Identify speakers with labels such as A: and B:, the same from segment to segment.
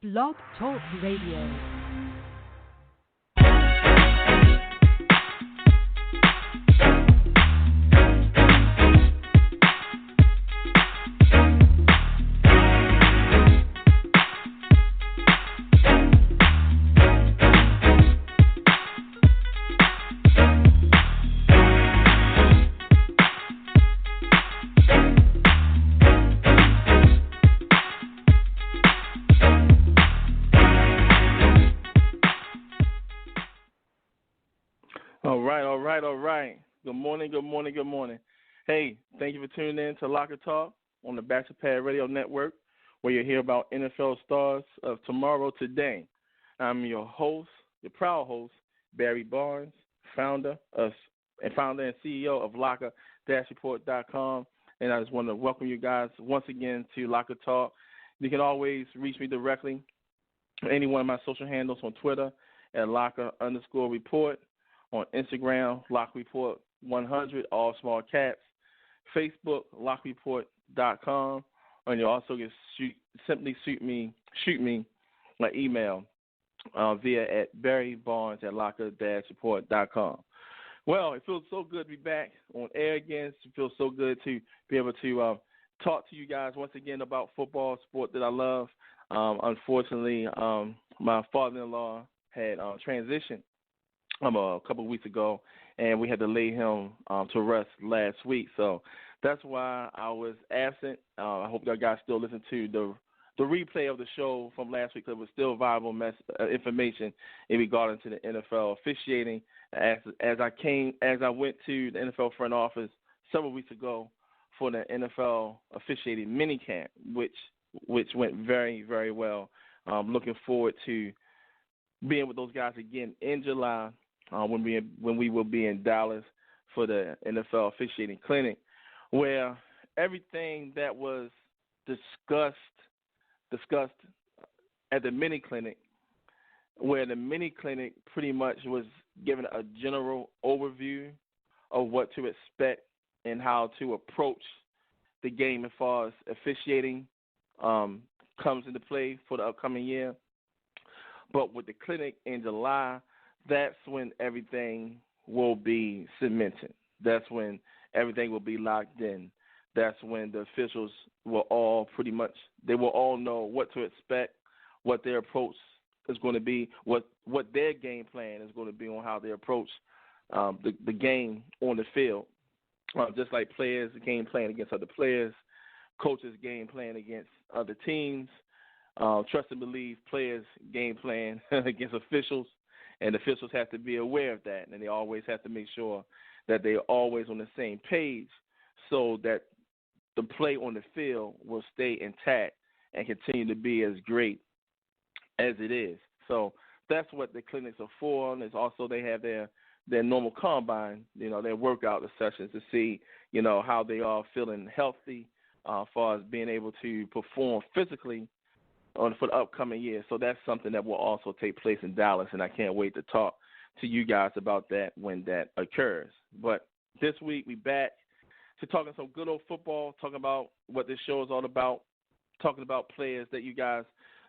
A: Blog Talk Radio.
B: All right. Good morning. Hey, thank you for tuning in to Locker Talk on the Bachelor Pad Radio Network, where you hear about NFL stars of tomorrow today. I'm your host, your proud host, Barry Barnes, founder and CEO of Locker-Report.com, and I just want to welcome you guys once again to Locker Talk. You can always reach me directly on any one of my social handles on Twitter at Locker_Report. On Instagram, LockReport100, all small caps. Facebook, LockReport.com. And you also can simply shoot me my email via at barrybarnes@Locker-Report.com. Well, it feels so good to be back on air again. It feels so good to be able to talk to you guys once again about football, sport that I love. Unfortunately, my father-in-law had transitioned a couple of weeks ago, and we had to lay him to rest last week. So that's why I was absent. I hope you guys still listen to the replay of the show from last week, because it was still viable information in regard to the NFL officiating. As I went to the NFL front office several weeks ago for the NFL officiating minicamp, which went very, very well. Looking forward to being with those guys again in July. When we will be in Dallas for the NFL officiating clinic, where everything that was discussed at the mini clinic, where the mini clinic pretty much was given a general overview of what to expect and how to approach the game as far as officiating comes into play for the upcoming year. But with the clinic in July, that's when everything will be cemented. That's when everything will be locked in. That's when the officials will all know what to expect, what their approach is going to be, what their game plan is going to be on how they approach the game on the field. Just like players game plan against other players, coaches game plan against other teams, trust and believe players game plan against officials. And officials have to be aware of that, and they always have to make sure that they're always on the same page so that the play on the field will stay intact and continue to be as great as it is. So that's what the clinics are for. And it's also they have their normal combine, their workout sessions to see, how they are feeling healthy as far as being able to perform physically for the upcoming year. So that's something that will also take place in Dallas, and I can't wait to talk to you guys about that when that occurs. But this week we back to talking some good old football, talking about what this show is all about, talking about players that you guys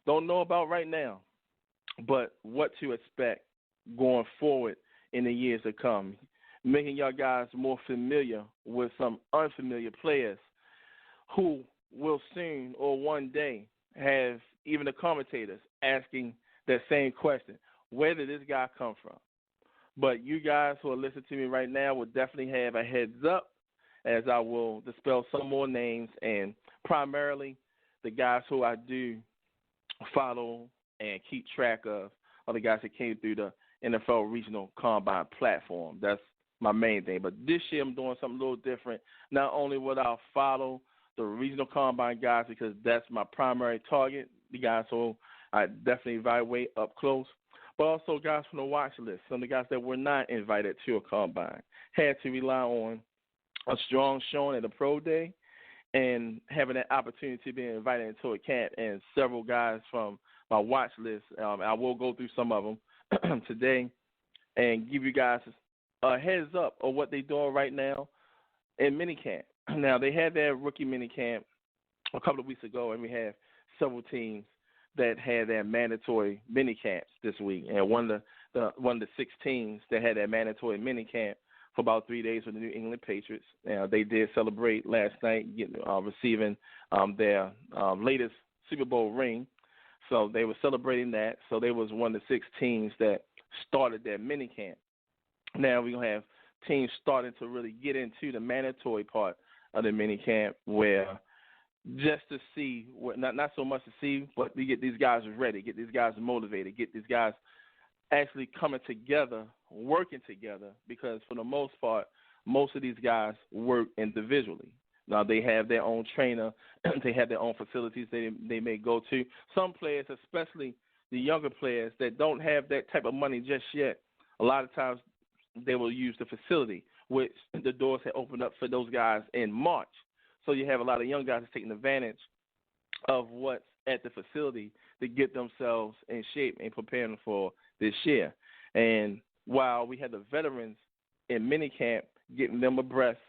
B: don't know about right now, but what to expect going forward in the years to come, making y'all guys more familiar with some unfamiliar players who will soon or one day have even the commentators asking that same question: where did this guy come from? But you guys who are listening to me right now will definitely have a heads up, as I will dispel some more names, and primarily the guys who I do follow and keep track of are the guys that came through the NFL Regional Combine platform. That's my main thing. But this year I'm doing something a little different. Not only will I follow the Regional Combine guys, because that's my primary target, the guys who I definitely evaluate up close, but also guys from the watch list, some of the guys that were not invited to a combine, had to rely on a strong showing at a pro day and having that opportunity to be invited into a camp. And several guys from my watch list, I will go through some of them today and give you guys a heads up of what they're doing right now in minicamp. Now, they had their rookie minicamp a couple of weeks ago, and we have several teams that had their mandatory mini camps this week, and one of the 6 teams that had their mandatory mini camp for about 3 days with the New England Patriots. They did celebrate last night, receiving their latest Super Bowl ring. So they were celebrating that. So they was one of the 6 teams that started their mini camp. Now we're going to have teams starting to really get into the mandatory part of the mini camp, where just to see, not so much to see, but to get these guys ready, get these guys motivated, get these guys actually coming together, working together, because for the most part, most of these guys work individually. Now, they have their own trainer. They have their own facilities they may go to. Some players, especially the younger players that don't have that type of money just yet, a lot of times they will use the facility, which the doors had opened up for those guys in March. So you have a lot of young guys taking advantage of what's at the facility to get themselves in shape and preparing for this year. And while we had the veterans in minicamp, getting them abreast,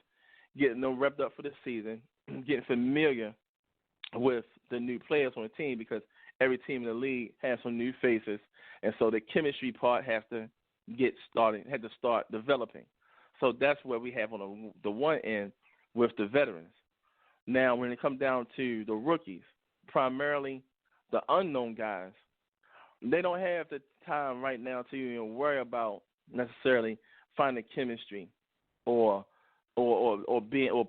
B: getting them revved up for the season, getting familiar with the new players on the team, because every team in the league has some new faces, and so the chemistry part had to start developing. So that's where we have on the one end with the veterans. Now, when it comes down to the rookies, primarily the unknown guys, they don't have the time right now to even worry about necessarily finding chemistry or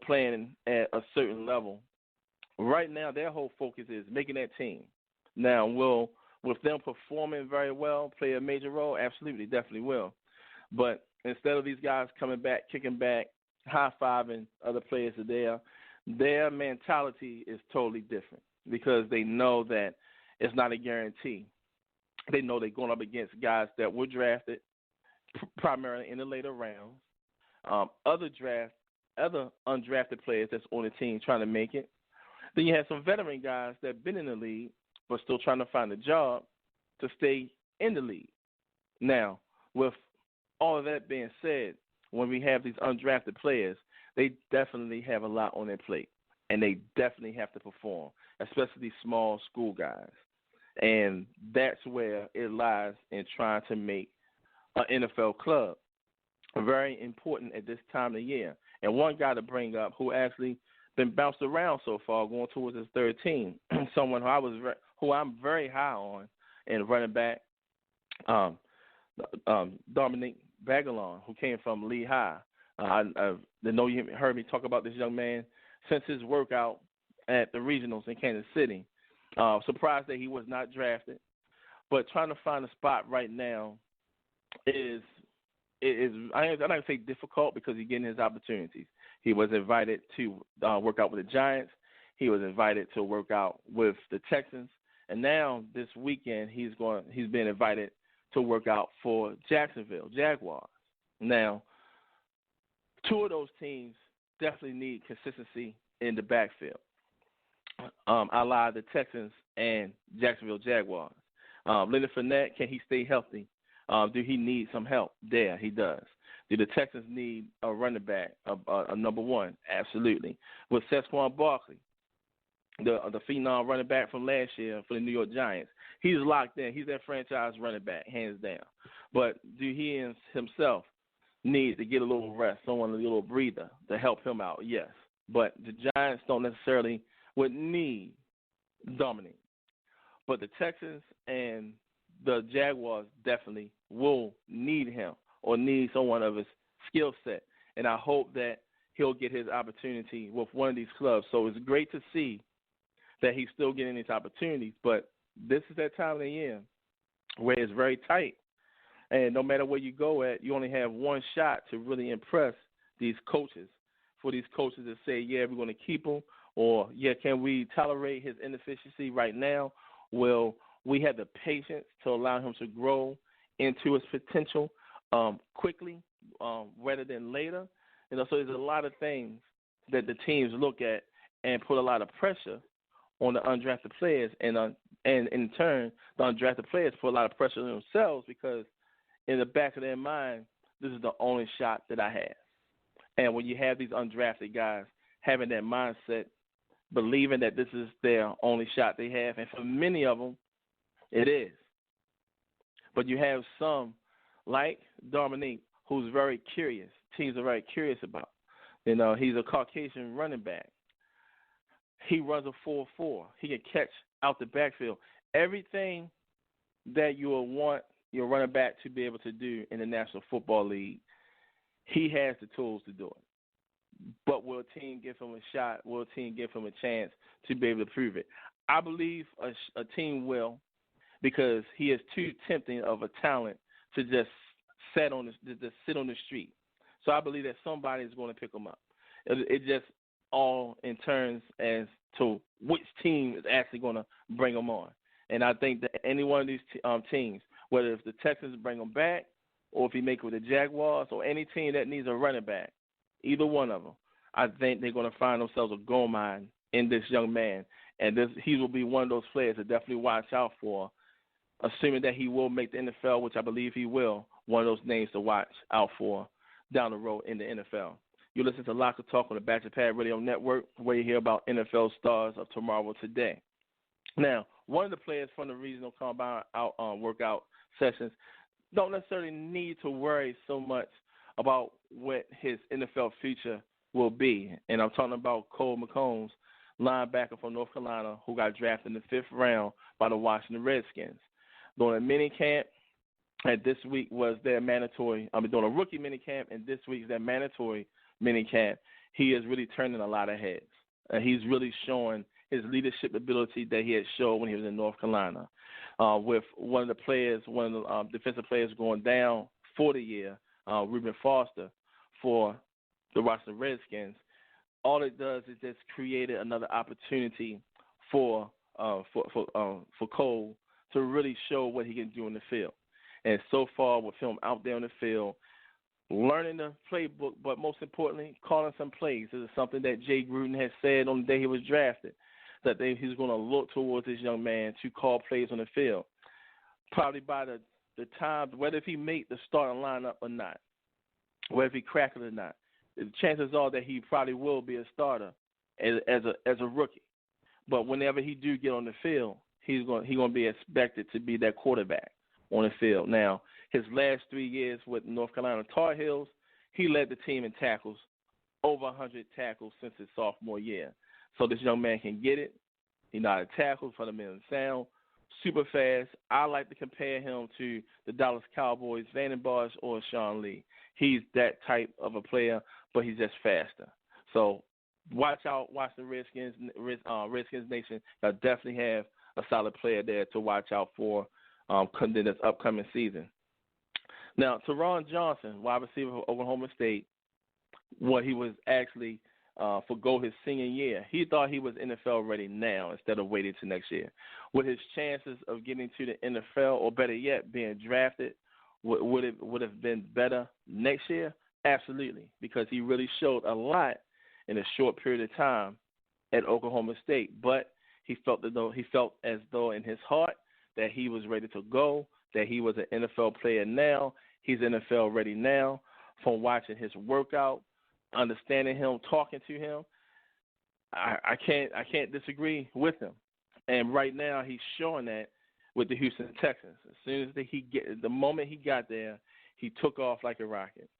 B: playing at a certain level. Right now, their whole focus is making that team. Now, with them performing very well, play a major role? Absolutely, definitely will. But instead of these guys coming back, kicking back, high-fiving other players are there, their mentality is totally different, because they know that it's not a guarantee. They know they're going up against guys that were drafted primarily in the later rounds, other undrafted players that's on the team trying to make it. Then you have some veteran guys that have been in the league but still trying to find a job to stay in the league. Now, with all of that being said, when we have these undrafted players, they definitely have a lot on their plate, and they definitely have to perform, especially these small school guys. And that's where it lies in trying to make an NFL club. Very important at this time of year. And one guy to bring up who actually been bounced around so far, going towards his third team, someone who I'm very high on, and running back Dominic Bagalon, who came from Lehigh. I know you heard me talk about this young man since his workout at the regionals in Kansas City. Surprised that he was not drafted, but trying to find a spot right now is I'm not going to say difficult, because he's getting his opportunities. He was invited to work out with the Giants. He was invited to work out with the Texans, and now this weekend he's been invited to work out for Jacksonville Jaguars. Now, 2 of those teams definitely need consistency in the backfield. I lied, the Texans and Jacksonville Jaguars. Leonard Fournette, can he stay healthy? Do he need some help? There, he does. Do the Texans need a running back, a number one? Absolutely. With Saquon Barkley, the phenom running back from last year for the New York Giants, he's locked in. He's that franchise running back, hands down. But do he himself need to get a little rest, a little breather to help him out? Yes. But the Giants don't necessarily would need Dominic. But the Texans and the Jaguars definitely will need him, or need someone of his skill set. And I hope that he'll get his opportunity with one of these clubs. So it's great to see that he's still getting these opportunities. But this is that time of the year where it's very tight. And no matter where you go at, you only have one shot to really impress these coaches. For these coaches to say, yeah, we're going to keep him, or, yeah, can we tolerate his inefficiency right now? Will we have the patience to allow him to grow into his potential quickly rather than later? So there's a lot of things that the teams look at and put a lot of pressure on the undrafted players, and in turn, the undrafted players put a lot of pressure on themselves, because in the back of their mind, this is the only shot that I have. And when you have these undrafted guys having that mindset, believing that this is their only shot they have, and for many of them, It is. But you have some, like Dominique, who's very curious. Teams are very curious about. You know, he's a Caucasian running back. He runs a 4.4. He can catch out the backfield. Everything that you will want your running back to be able to do in the National Football League, he has the tools to do it. But will a team give him a shot? Will a team give him a chance to be able to prove it? I believe a team will, because he is too tempting of a talent to just sit on the street. So I believe that somebody is going to pick him up. It just all in turns as to which team is actually going to bring him on. And I think that any one of these teams, whether if the Texans bring him back or if he make it with the Jaguars or any team that needs a running back, either one of them, I think they're going to find themselves a gold mine in this young man. And he will be one of those players to definitely watch out for, assuming that he will make the NFL, which I believe he will, one of those names to watch out for down the road in the NFL. You listen to Locker Talk on the Badger Pad Radio Network, where you hear about NFL stars of tomorrow today. Now, one of the players from the regional combine workout sessions don't necessarily need to worry so much about what his NFL future will be. And I'm talking about Cole McCombs, linebacker from North Carolina, who got drafted in the 5th round by the Washington Redskins. During a mini camp, and this week was their mandatory, doing a rookie mini camp, and this week is their mandatory mini camp. He is really turning a lot of heads. He's really showing his leadership ability that he had showed when he was in North Carolina. With one of the defensive players going down for the year, Reuben Foster, for the Washington Redskins, all it does is just created another opportunity for Cole to really show what he can do in the field. And so far, with him out there on the field, learning the playbook, but most importantly, calling some plays. This is something that Jay Gruden had said on the day he was drafted, that he's going to look towards this young man to call plays on the field. Probably by the time, whether if he made the starting lineup or not, whether if he cracked it or not, the chances are that he probably will be a starter as a rookie. But whenever he do get on the field, he's going to be expected to be that quarterback on the field. Now, his last 3 years with North Carolina Tar Heels, he led the team in tackles, over 100 tackles since his sophomore year. So this young man can get it. He knows how to tackle, fundamental sound, super fast. I like to compare him to the Dallas Cowboys, Vannon Bosch, or Sean Lee. He's that type of a player, but he's just faster. So watch out, watch the Redskins Nation. They'll definitely have a solid player there to watch out for in this upcoming season. Now, Teron Johnson, wide receiver for Oklahoma State, he was actually forgo his senior year. He thought he was NFL ready now instead of waiting to next year. Would his chances of getting to the NFL, or better yet, being drafted, would have been better next year? Absolutely, because he really showed a lot in a short period of time at Oklahoma State. But he felt as though in his heart that he was ready to go, that he was an NFL player now. He's NFL ready now. From watching his workout, understanding him, talking to him, I can't disagree with him. And right now he's showing that with the Houston Texans. As soon as the moment he got there, he took off like a rocket,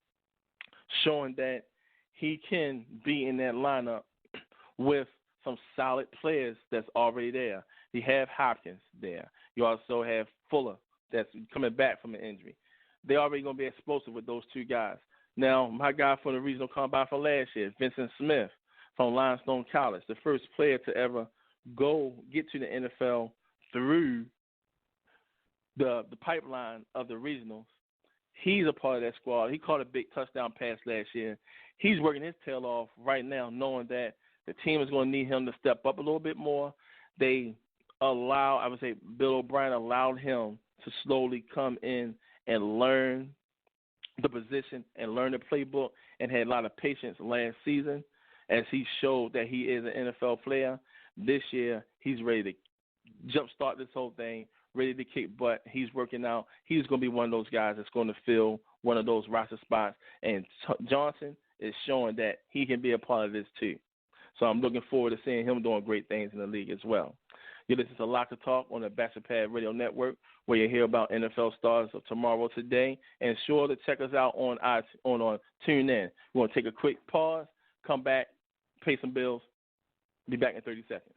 B: showing that he can be in that lineup with some solid players that's already there. You have Hopkins there. You also have Fuller that's coming back from an injury. They're already going to be explosive with those two guys. Now, my guy from the regional combine from last year, Vincent Smith from Limestone College, the first player to ever get to the NFL through the pipeline of the regionals. He's a part of that squad. He caught a big touchdown pass last year. He's working his tail off right now, knowing that the team is going to need him to step up a little bit more. Bill O'Brien allowed him to slowly come in and learn the position and learn the playbook, and had a lot of patience last season as he showed that he is an NFL player. This year, he's ready to jumpstart this whole thing, ready to kick butt. He's working out. He's going to be one of those guys that's going to fill one of those roster spots, and Johnson is showing that he can be a part of this too. So I'm looking forward to seeing him doing great things in the league as well. You listen to Locker Talk on the Bachelor Radio Network, where you hear about NFL stars of tomorrow today. And sure to check us out on TuneIn. We're going to take a quick pause, come back, pay some bills, be back in 30 seconds.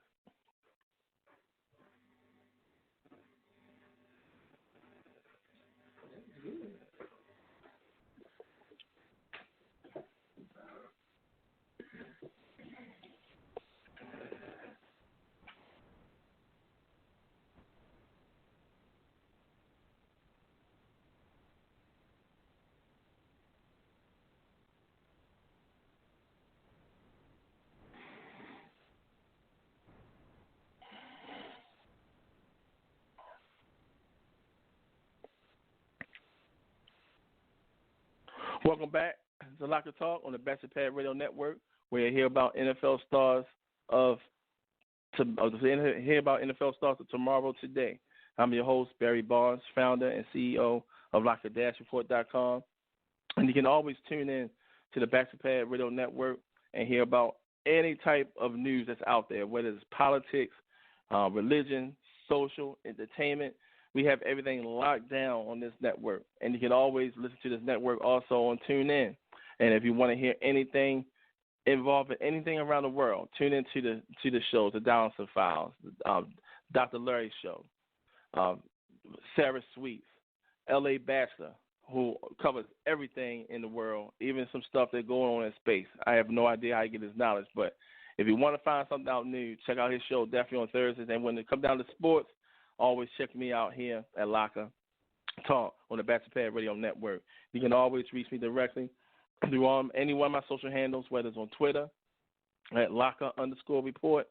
B: Welcome back to Locker Talk on the Bachelor Radio Network, where you hear about NFL stars of tomorrow today. I'm your host, Barry Barnes, founder and CEO of Locker-Report.com. And you can always tune in to the Bachelor Radio Network and hear about any type of news that's out there, whether it's politics, religion, social, entertainment. We have everything locked down on this network, and you can always listen to this network also on TuneIn. And if you want to hear anything involving anything around the world, tune into the shows, the Donaldson Files, Dr. Larry Show, Sarah Sweets, L.A. Bachelor, who covers everything in the world, even some stuff that's going on in space. I have no idea how he get his knowledge, but if you want to find something out new, check out his show definitely on Thursdays. And when it comes down to sports, always check me out here at Locker Talk on the Bachelor Radio Network. You can always reach me directly through any one of my social handles, whether it's on Twitter at Locker_report,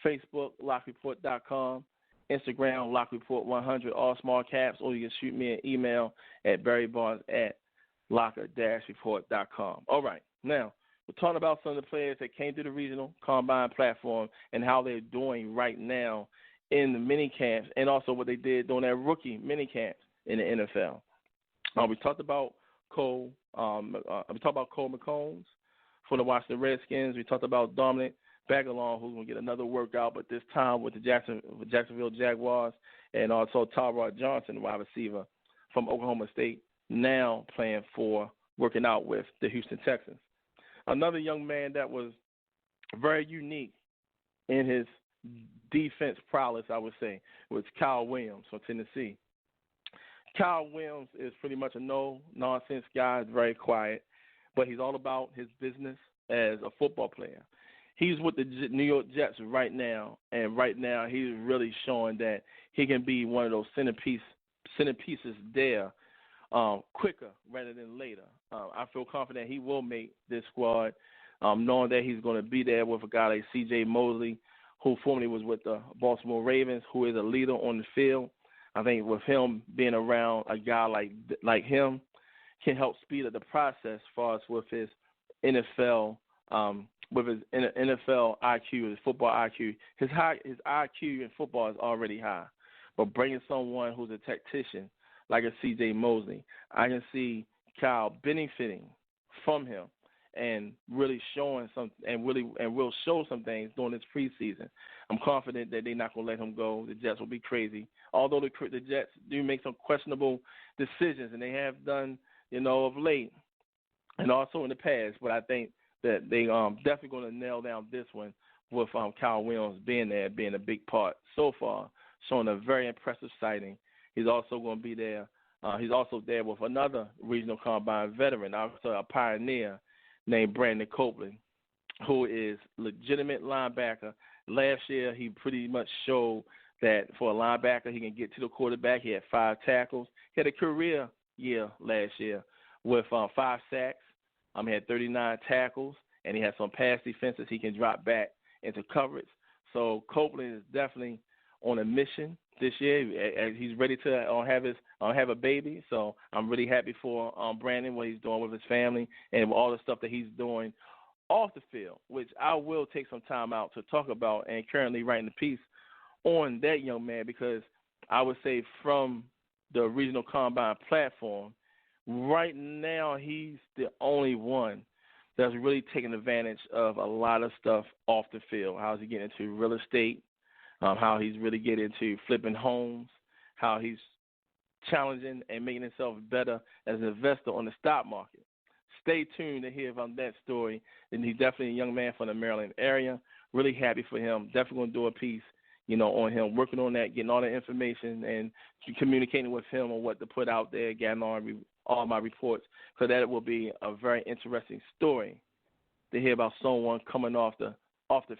B: Facebook, LockReport.com, Instagram, LockReport100, all small caps, or you can shoot me an email at barrybarnes@Locker-report.com. All right, now we're talking about some of the players that came through the regional combine platform and how they're doing right now in the mini camps, and also what they did during their rookie mini camps in the NFL. We talked about Cole McCombs for the Washington Redskins. We talked about Dominic Bagalon, who's going to get another workout, but this time with the Jacksonville Jaguars, and also Tyrod Johnson, wide receiver from Oklahoma State, now working out with the Houston Texans. Another young man that was very unique in his defense prowess, I would say, was Kyle Williams from Tennessee. Kyle Williams is pretty much a no-nonsense guy, very quiet, but he's all about his business as a football player. He's with the New York Jets right now, and right now he's really showing that he can be one of those centerpieces there quicker rather than later. I feel confident he will make this squad, knowing that he's going to be there with a guy like C.J. Mosley, who formerly was with the Baltimore Ravens, who is a leader on the field. I think with him being around a guy like him can help speed up the process as far as with his NFL NFL IQ, his football IQ. His IQ in football is already high, but bringing someone who's a tactician like a C.J. Mosley, I can see Kyle benefiting from him and really showing will show some things during this preseason. I'm confident that they're not going to let him go. The Jets will be crazy. Although the Jets do make some questionable decisions, and they have done, of late and also in the past, but I think that they definitely going to nail down this one with Kyle Williams being there, being a big part so far, showing a very impressive sighting. He's also going to be there. He's also there with another regional combine veteran, also a pioneer, named Brandon Copeland, who is legitimate linebacker. Last year, he pretty much showed that for a linebacker, he can get to the quarterback. He had 5 tackles. He had a career year last year with 5 sacks. He had 39 tackles, and he had some pass defenses he can drop back into coverage. So Copeland is definitely on a mission this year. He's ready to have a baby. So I'm really happy for Brandon, what he's doing with his family and all the stuff that he's doing off the field, which I will take some time out to talk about, and currently writing a piece on that young man, because I would say from the regional combine platform, right now he's the only one that's really taking advantage of a lot of stuff off the field. How's he getting into real estate? how he's really getting into flipping homes, how he's challenging and making himself better as an investor on the stock market. Stay tuned to hear about that story. And he's definitely a young man from the Maryland area. Really happy for him. Definitely going to do a piece, on him, working on that, getting all the information and communicating with him on what to put out there, getting all my reports, because that will be a very interesting story to hear about someone coming off the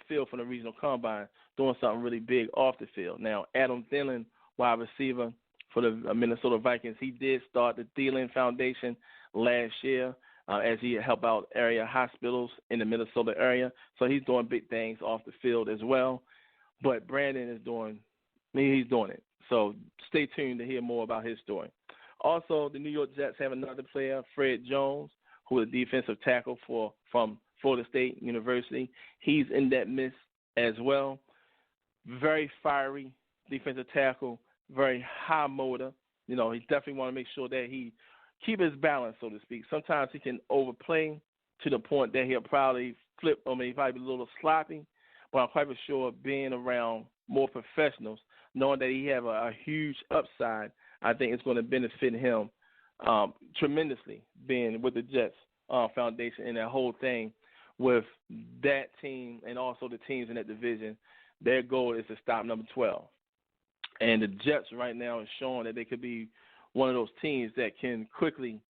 B: field from the regional combine, doing something really big off the field. Now, Adam Thielen, wide receiver for the Minnesota Vikings, he did start the Thielen Foundation last year as he helped out area hospitals in the Minnesota area. So he's doing big things off the field as well. But Brandon he's doing it. So stay tuned to hear more about his story. Also, the New York Jets have another player, Fred Jones, who is a defensive tackle from Florida State University. He's in that mix as well. Very fiery defensive tackle, very high motor. He definitely want to make sure that he keep his balance, so to speak. Sometimes he can overplay to the point that he'll probably flip, he probably be a little sloppy. But I'm quite sure being around more professionals, knowing that he have a huge upside, I think it's going to benefit him tremendously, being with the Jets Foundation and that whole thing with that team and also the teams in that division. Their goal is to stop number 12. And the Jets right now is showing that they could be one of those teams that can quickly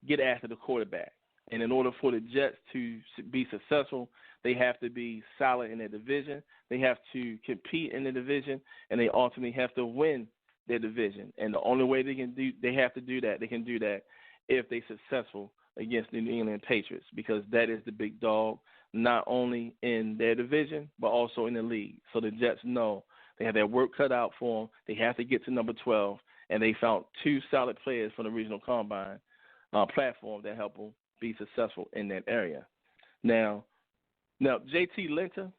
B: get after the quarterback. And in order for the Jets to be successful, they have to be solid in their division. They have to compete in the division, and they ultimately have to win their division. And the only way they can do that if they're successful against the New England Patriots, because that is the big dog, not only in their division, but also in the league. So the Jets know they have their work cut out for them. They have to get to number 12, and they found two solid players from the regional combine platform that help them be successful in that area. Now, JT Linter,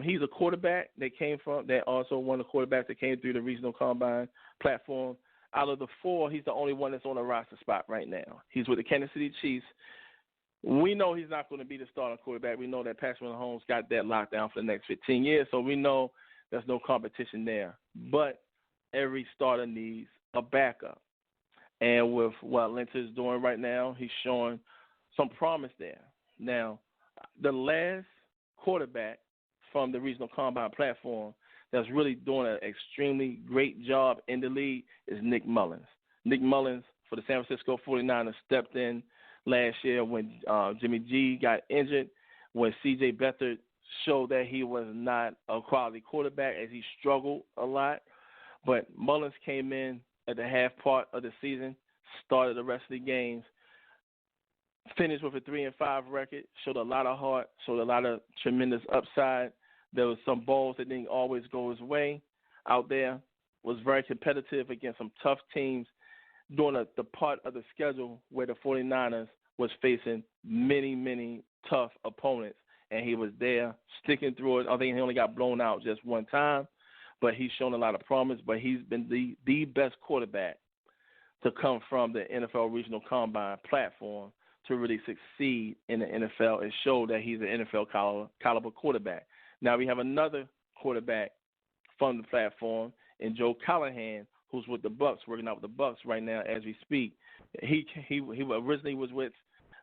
B: he's a quarterback that also one of the quarterbacks that came through the regional combine platform. Out of the four, he's the only one that's on a roster spot right now. He's with the Kansas City Chiefs. We know he's not going to be the starting quarterback. We know that Patrick Mahomes got that locked down for the next 15 years, so we know there's no competition there. But every starter needs a backup. And with what Linter is doing right now, he's showing some promise there. Now, the last quarterback from the regional combine platform that's really doing an extremely great job in the league is Nick Mullins. Nick Mullins for the San Francisco 49ers stepped in last year when Jimmy G got injured, when C.J. Beathard showed that he was not a quality quarterback as he struggled a lot. But Mullins came in at the half part of the season, started the rest of the games, finished with a 3-5 record, showed a lot of heart, showed a lot of tremendous upside. There was some balls that didn't always go his way out there, was very competitive against some tough teams during the part of the schedule where the 49ers was facing many, many tough opponents, and he was there sticking through it. I think he only got blown out just one time, but he's shown a lot of promise, but he's been the best quarterback to come from the NFL Regional Combine platform to really succeed in the NFL and show that he's an NFL caliber quarterback. Now we have another quarterback from the platform in Joe Callahan, who's with the Bucs, working out with the Bucs right now as we speak. He originally was with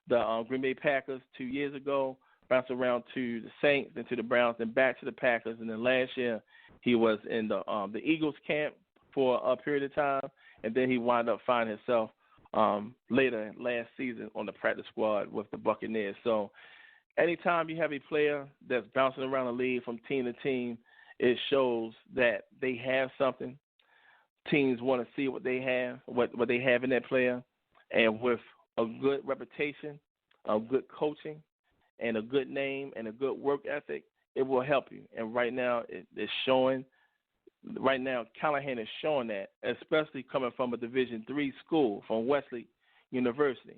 B: the Green Bay Packers 2 years ago, bounced around to the Saints, then to the Browns, then back to the Packers, and then last year he was in the Eagles camp for a period of time, and then he wound up finding himself later last season on the practice squad with the Buccaneers. So anytime you have a player that's bouncing around the league from team to team, it shows that they have something. Teams want to see what they have, what they have in that player, and with a good reputation, a good coaching, and a good name and a good work ethic, it will help you. And right now it's showing. Right now, Callahan is showing that, especially coming from a Division III school, from Wesley University.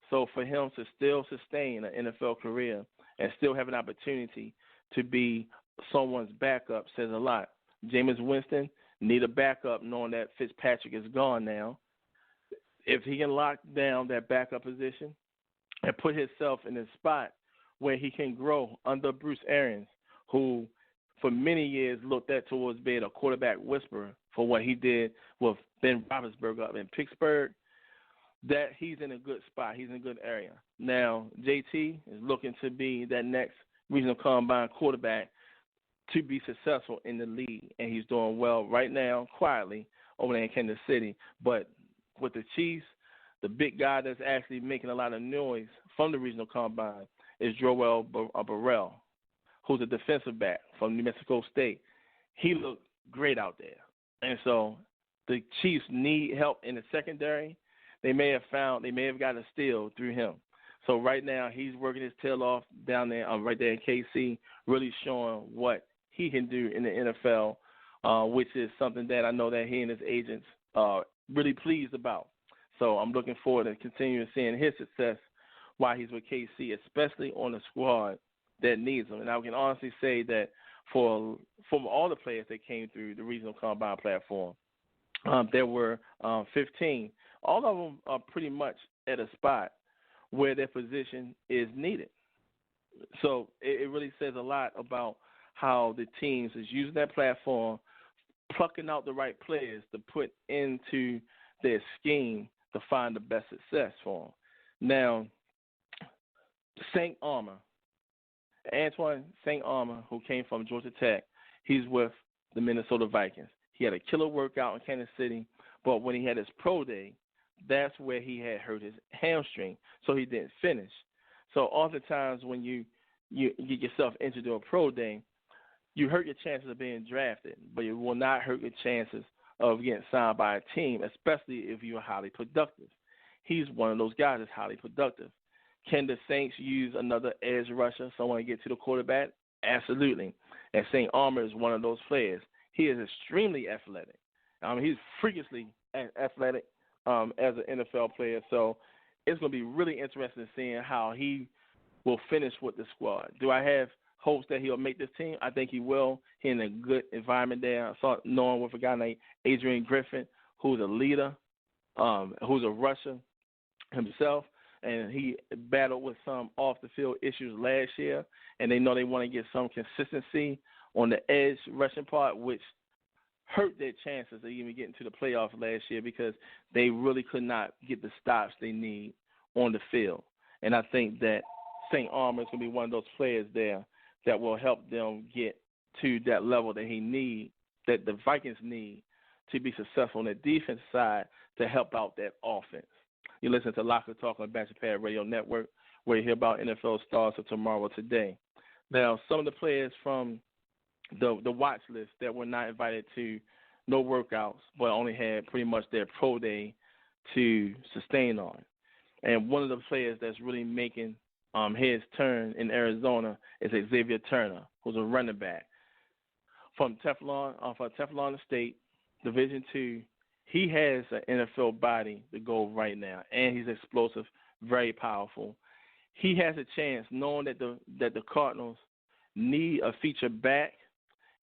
B: So for him to still sustain an NFL career and still have an opportunity to be someone's backup says a lot. Jameis Winston need a backup knowing that Fitzpatrick is gone now. If he can lock down that backup position and put himself in a spot where he can grow under Bruce Arians, who for many years looked at towards being a quarterback whisperer for what he did with Ben Roethlisberger up in Pittsburgh, that he's in a good spot. He's in a good area. Now, JT is looking to be that next regional combine quarterback to be successful in the league, and he's doing well right now, quietly, over there in Kansas City. But with the Chiefs, the big guy that's actually making a lot of noise from the regional combine is Joel Burrell, who's a defensive back from New Mexico State. He looked great out there. And so the Chiefs need help in the secondary. They may have got a steal through him. So right now he's working his tail off down there, right there in KC, really showing what he can do in the NFL, which is something that I know that he and his agents are really pleased about. So I'm looking forward to continuing seeing his success while he's with KC, especially on the squad that needs him. And I can honestly say that from all the players that came through the regional combine platform, there were 15. All of them are pretty much at a spot where their position is needed. So it really says a lot about how the teams is using that platform, plucking out the right players to put into their scheme to find the best success for them. Now, Antoine St. Armor, who came from Georgia Tech, he's with the Minnesota Vikings. He had a killer workout in Kansas City, but when he had his pro day, that's where he had hurt his hamstring, so he didn't finish. So oftentimes when you get yourself into a pro day, you hurt your chances of being drafted, but it will not hurt your chances of getting signed by a team, especially if you are highly productive. He's one of those guys that's highly productive. Can the Saints use another edge rusher, someone to get to the quarterback? Absolutely. And St. Armor is one of those players. He is extremely athletic. He's freakishly athletic as an NFL player. So it's going to be really interesting seeing how he will finish with the squad. Do I have hopes that he'll make this team? I think he will. He's in a good environment there. I saw knowing with a guy named Adrian Griffin, who's a leader, who's a rusher himself, and he battled with some off-the-field issues last year, and they know they want to get some consistency on the edge rushing part, which hurt their chances of even getting to the playoffs last year because they really could not get the stops they need on the field. And I think that St. Armor is going to be one of those players there that will help them get to that level that that the Vikings need to be successful on the defense side to help out that offense. You listen to Locker Talk on Bachelor Pad Radio Network, where you hear about NFL stars of tomorrow today. Now, some of the players from the watch list that were not invited to no workouts, but only had pretty much their pro day to sustain on. And one of the players that's really making his turn in Arizona is Xavier Turner, who's a running back from Teflon State, Division II. He has an NFL body to go right now, and he's explosive, very powerful. He has a chance, knowing that the Cardinals need a feature back.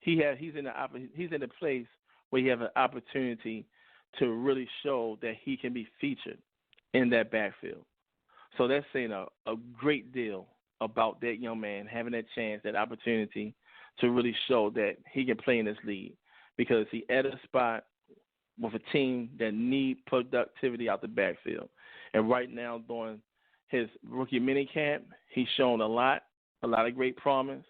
B: He's in a place where he has an opportunity to really show that he can be featured in that backfield. So that's saying a great deal about that young man having that chance, that opportunity to really show that he can play in this league, because he at a spot with a team that need productivity out the backfield. And right now, during his rookie minicamp, he's shown a lot of great promise.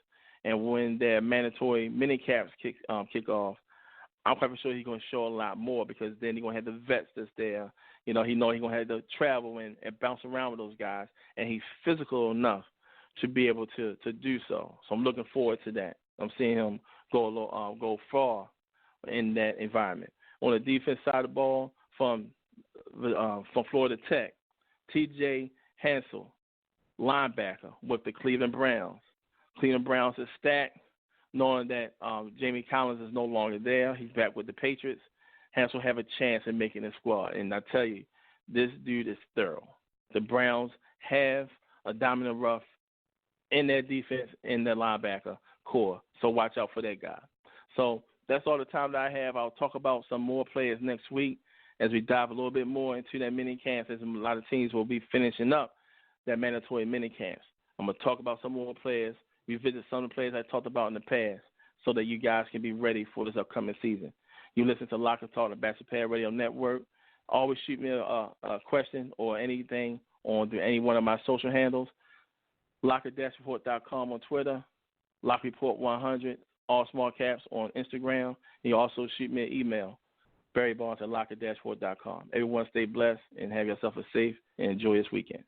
B: And when their mandatory minicaps kick off, I'm quite sure he's going to show a lot more, because then he's going to have the vets that's there. You know, he's going to have to travel and bounce around with those guys, and he's physical enough to be able to do so. So I'm looking forward to that. I'm seeing him go far in that environment. On the defense side of the ball, from Florida Tech, T.J. Hansel, linebacker with the Cleveland Browns. Cleveland Browns is stacked, knowing that Jamie Collins is no longer there. He's back with the Patriots. Hansel have a chance in making the squad. And I tell you, this dude is thorough. The Browns have a dominant rough in their defense, in their linebacker core. So watch out for that guy. So that's all the time that I have. I'll talk about some more players next week as we dive a little bit more into that mini camps, as a lot of teams will be finishing up that mandatory mini camps. I'm going to talk about some more players, revisit some of the players I talked about in the past. so that you guys can be ready for this upcoming season. You listen to Locker Talk, the Bachelor Pad Radio Network. Always shoot me a question or anything on any one of my social handles. Locker-report.com on Twitter. Locker Report 100, all small caps, on Instagram. And you also shoot me an email, barrybarnes@locker-report.com. Everyone stay blessed and have yourself a safe and joyous weekend.